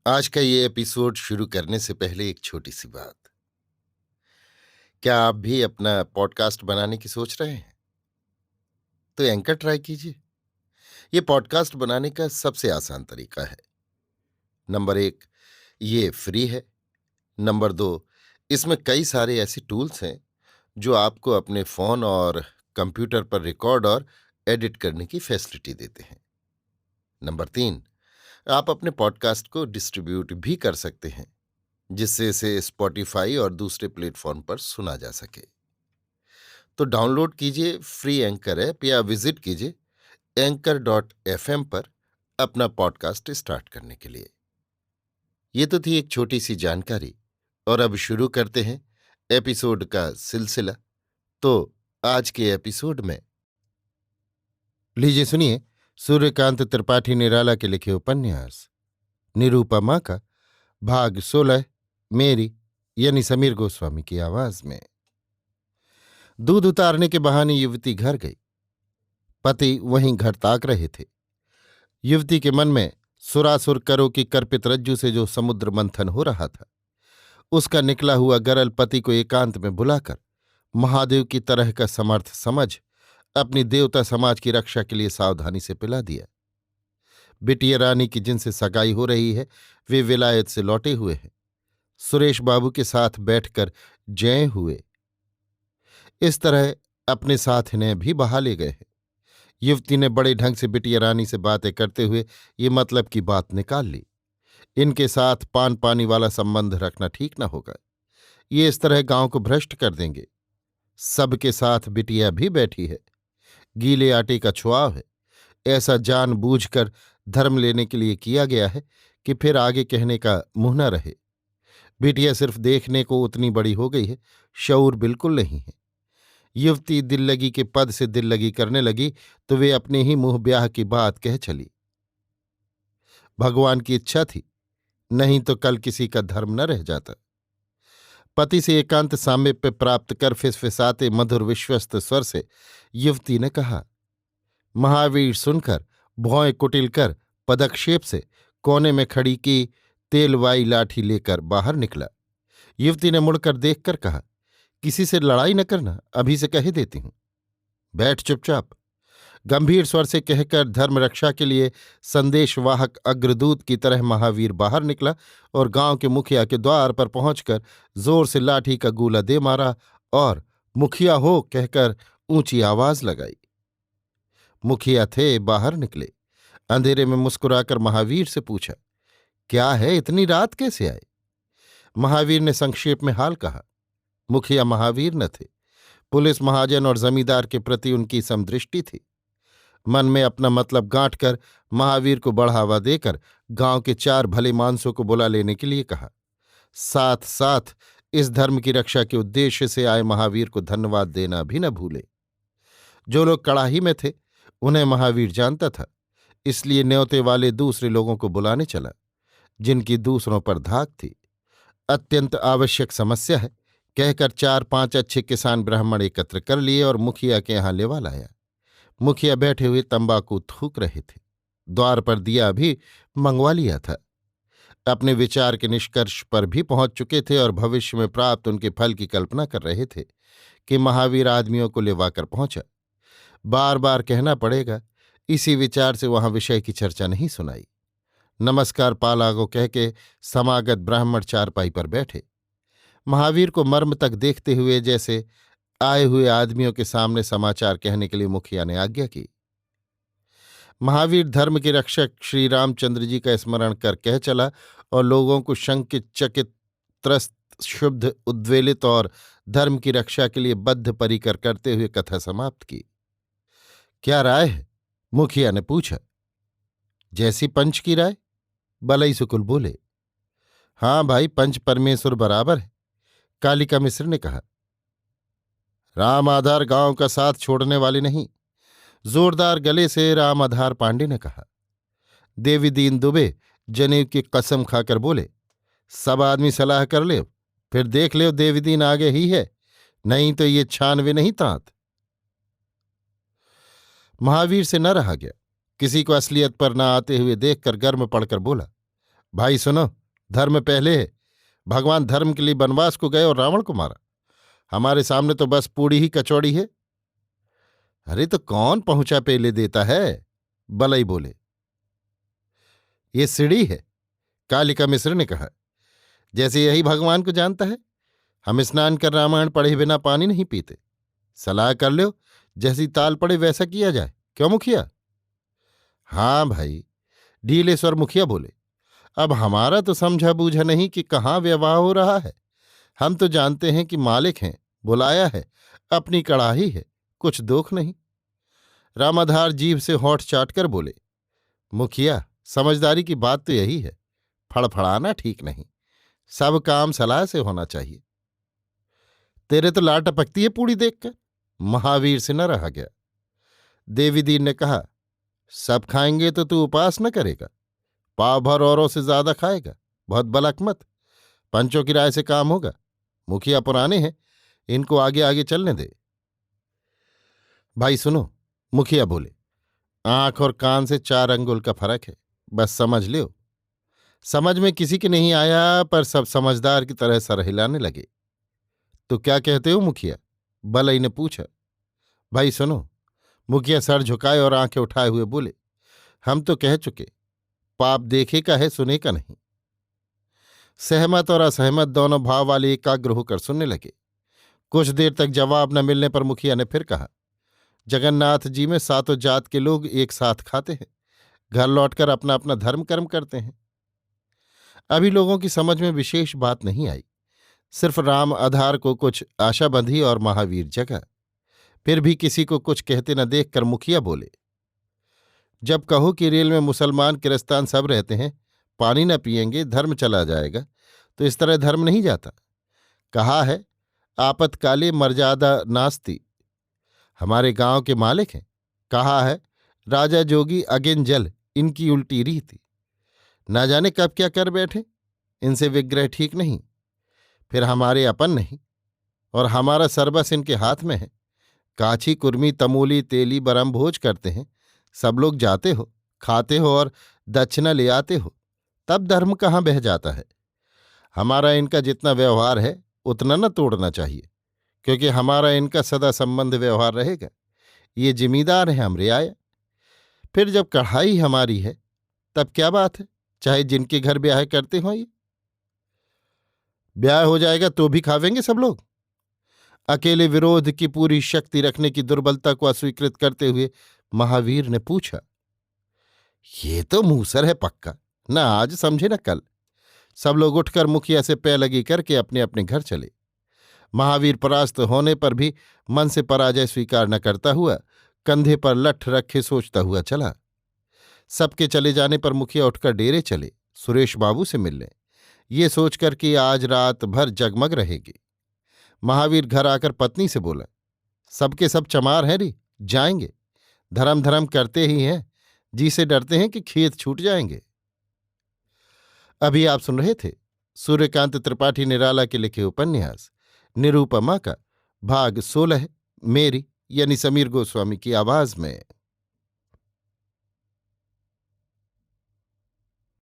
आज का ये एपिसोड शुरू करने से पहले एक छोटी सी बात। क्या आप भी अपना पॉडकास्ट बनाने की सोच रहे हैं? तो एंकर ट्राई कीजिए। ये पॉडकास्ट बनाने का सबसे आसान तरीका है। नंबर 1, ये फ्री है। नंबर 2, इसमें कई सारे ऐसे टूल्स हैं जो आपको अपने फोन और कंप्यूटर पर रिकॉर्ड और एडिट करने की फैसिलिटी देते हैं। नंबर 3, आप अपने पॉडकास्ट को डिस्ट्रीब्यूट भी कर सकते हैं, जिससे इसे स्पॉटिफाई और दूसरे प्लेटफॉर्म पर सुना जा सके। तो डाउनलोड कीजिए फ्री एंकर ऐप या विजिट कीजिए anchor.fm पर अपना पॉडकास्ट स्टार्ट करने के लिए। ये तो थी एक छोटी सी जानकारी, और अब शुरू करते हैं एपिसोड का सिलसिला। तो आज के एपिसोड में लीजिए सुनिए सूर्यकांत त्रिपाठी निराला के लिखे उपन्यास निरूपमा का भाग 16, मेरी यानी समीर गोस्वामी की आवाज में। दूध उतारने के बहाने युवती घर गई। पति वहीं घर ताक रहे थे। युवती के मन में सुरासुर करो की कर्पित रज्जू से जो समुद्र मंथन हो रहा था, उसका निकला हुआ गरल पति को एकांत में बुलाकर महादेव की तरह का समर्थ समझ अपनी देवता समाज की रक्षा के लिए सावधानी से पिला दिया। बिटिया रानी की जिनसे सगाई हो रही है, वे विलायत से लौटे हुए हैं। सुरेश बाबू के साथ बैठकर जय हुए। इस तरह अपने साथ इन्हें भी बहा ले गए हैं। युवती ने बड़े ढंग से बिटिया रानी से बातें करते हुए ये मतलब की बात निकाल ली। इनके साथ पान पानी वाला संबंध रखना ठीक न होगा। ये इस तरह गांव को भ्रष्ट कर देंगे। सबके साथ बिटिया भी बैठी है, गीले आटे का छुआव है। ऐसा जानबूझकर धर्म लेने के लिए किया गया है कि फिर आगे कहने का मुंह न रहे। बिटिया सिर्फ देखने को उतनी बड़ी हो गई है, शऊर बिल्कुल नहीं है। युवती दिल लगी के पद से दिल लगी करने लगी तो वे अपने ही मुंह ब्याह की बात कह चली। भगवान की इच्छा थी, नहीं तो कल किसी का धर्म न रह जाता। पति से एकांत सामीप्य प्राप्त कर फिसफिसाते मधुर विश्वस्त स्वर से युवती ने कहा। महावीर सुनकर भौं कुटिल कर पदक्षेप से कोने में खड़ी की तेलवाई लाठी लेकर बाहर निकला। युवती ने मुड़कर देखकर कहा, किसी से लड़ाई न करना, अभी से कह देती हूं। बैठ चुपचाप, गंभीर स्वर से कहकर धर्म रक्षा के लिए संदेशवाहक अग्रदूत की तरह महावीर बाहर निकला और गांव के मुखिया के द्वार पर पहुंचकर जोर से लाठी का गूला दे मारा और मुखिया हो कहकर ऊंची आवाज लगाई। मुखिया थे, बाहर निकले। अंधेरे में मुस्कुराकर महावीर से पूछा, क्या है, इतनी रात कैसे आए? महावीर ने संक्षेप में हाल कहा। मुखिया महावीर न थे। पुलिस महाजन और जमींदार के प्रति उनकी समदृष्टि थी। मन में अपना मतलब गांठकर महावीर को बढ़ावा देकर गांव के 4 भले मानसों को बुला लेने के लिए कहा। साथ साथ इस धर्म की रक्षा के उद्देश्य से आए महावीर को धन्यवाद देना भी न भूले। जो लोग कड़ाही में थे उन्हें महावीर जानता था, इसलिए न्योते वाले दूसरे लोगों को बुलाने चला, जिनकी दूसरों पर धाक थी। अत्यंत आवश्यक समस्या है कहकर 4-5 अच्छे किसान ब्राह्मण एकत्र कर लिए और मुखिया के यहां लेवा लाया। मुखिया बैठे हुए तंबाकू थूक रहे थे। द्वार पर दिया भी मंगवा लिया था। अपने विचार के निष्कर्ष पर भी पहुंच चुके थे और भविष्य में प्राप्त उनके फल की कल्पना कर रहे थे कि महावीर आदमियों को लेवाकर पहुंचा। बार बार कहना पड़ेगा, इसी विचार से वहां विषय की चर्चा नहीं सुनाई। नमस्कार पालागो कह के समागत ब्राह्मण चारपाई पर बैठे। महावीर को मर्म तक देखते हुए जैसे आए हुए आदमियों के सामने समाचार कहने के लिए मुखिया ने आज्ञा की। महावीर धर्म के रक्षक श्री रामचंद्र जी का स्मरण कर कह चला और लोगों को शंकित चकित त्रस्त क्षुब्ध उद्वेलित और धर्म की रक्षा के लिए बद्ध परिकर करते हुए कथा समाप्त की। क्या राय है? मुखिया ने पूछा। जैसी पंच की राय, बलई सुकुल बोले। हाँ भाई, पंच परमेश्वर बराबर है, कालिका मिश्र ने कहा। राम आधार गांव का साथ छोड़ने वाले नहीं, जोरदार गले से राम आधार पांडे ने कहा। देवी दीन दुबे जनेऊ की कसम खाकर बोले, सब आदमी सलाह कर ले, फिर देख ले देवी दीन आगे ही है, नहीं तो ये 96 नहीं तात। महावीर से न रहा गया। किसी को असलियत पर न आते हुए देखकर गर्म पड़कर बोला, भाई सुनो, धर्म पहले है। भगवान धर्म के लिए वनवास को गए और रावण को मारा। हमारे सामने तो बस पूड़ी ही कचौड़ी है। अरे तो कौन पहुंचा पेले देता है? बलई बोले। ये सीढ़ी है, कालिका मिश्र ने कहा। जैसे यही भगवान को जानता है। हम स्नान कर रामायण पढ़े बिना पानी नहीं पीते। सलाह कर लो, जैसी ताल पड़े वैसा किया जाए। क्यों मुखिया? हाँ भाई, ढीलेश्वर मुखिया बोले। अब हमारा तो समझा बूझा नहीं कि कहाँ व्यवहार हो रहा है। हम तो जानते हैं कि मालिक हैं, बुलाया है, अपनी कड़ाही है, कुछ दोख नहीं। रामाधार जीभ से होंठ चाटकर बोले। मुखिया, समझदारी की बात तो यही है। फड़फड़ाना ठीक नहीं। सब काम सलाह से होना चाहिए। तेरे तो लाट टपकती है पूड़ी देखकर। महावीर से न रहा गया। देवीदीन ने कहा, सब खाएंगे तो तू उपास न करेगा। पाव भर औरों से ज्यादा खाएगा। बहुत बलक मत। पंचों की राय से काम होगा। मुखिया पुराने हैं, इनको आगे आगे चलने दे। भाई सुनो, मुखिया बोले। आंख और कान से 4 अंगुल का फर्क है, बस समझ लो। समझ में किसी के नहीं आया, पर सब समझदार की तरह सर हिलाने लगे। तो क्या कहते हो मुखिया? बलई ने पूछा। भाई सुनो, मुखिया सर झुकाए और आंखें उठाए हुए बोले। हम तो कह चुके, पाप देखे का है, सुने का नहीं। सहमत और असहमत दोनों भाव वाले एकाग्र होकर सुनने लगे। कुछ देर तक जवाब न मिलने पर मुखिया ने फिर कहा। जगन्नाथ जी में 7 जात के लोग एक साथ खाते हैं, घर लौटकर अपना अपना धर्म कर्म करते हैं। अभी लोगों की समझ में विशेष बात नहीं आई। सिर्फ राम आधार को कुछ आशा बंधी और महावीर जगा। फिर भी किसी को कुछ कहते न देखकर मुखिया बोले। जब कहो कि रेल में मुसलमान किरस्तान सब रहते हैं, पानी न पिएंगे, धर्म चला जाएगा, तो इस तरह धर्म नहीं जाता। कहा है, आपतकाले मर्यादा नास्ति। हमारे गांव के मालिक हैं। कहा है, राजा जोगी अगिन जल, इनकी उल्टी रीति। ना जाने कब क्या कर बैठे। इनसे विग्रह ठीक नहीं। फिर हमारे अपन नहीं, और हमारा सर्वस इनके हाथ में है। काछी कुर्मी तमूली तेली बरम भोज करते हैं। सब लोग जाते हो, खाते हो और दक्षिणा ले आते हो, तब धर्म कहाँ बह जाता है। हमारा इनका जितना व्यवहार है उतना न तोड़ना चाहिए, क्योंकि हमारा इनका सदा संबंध व्यवहार रहेगा। ये जिम्मेदार है, हम रियाया। फिर जब कढ़ाई हमारी है, तब क्या बात है, चाहे जिनके घर ब्याह करते हो। ये ब्याह हो जाएगा तो भी खावेंगे सब लोग। अकेले विरोध की पूरी शक्ति रखने की दुर्बलता को अस्वीकृत करते हुए महावीर ने पूछा। ये तो मूसर है पक्का, न आज समझे न कल। सब लोग उठकर मुखिया से पैलगी करके अपने अपने घर चले। महावीर परास्त होने पर भी मन से पराजय स्वीकार न करता हुआ कंधे पर लठ रखे सोचता हुआ चला। सबके चले जाने पर मुखिया उठकर डेरे चले, सुरेश बाबू से मिलने, ये सोचकर कि आज रात भर जगमग रहेगी। महावीर घर आकर पत्नी से बोला, सबके सब चमार हैं री, जाएंगे। धर्म धर्म करते ही हैं, जी से डरते हैं कि खेत छूट जाएंगे। अभी आप सुन रहे थे सूर्यकांत त्रिपाठी निराला के लिखे उपन्यास निरूपमा का भाग 16, मेरी यानी समीर गोस्वामी की आवाज में।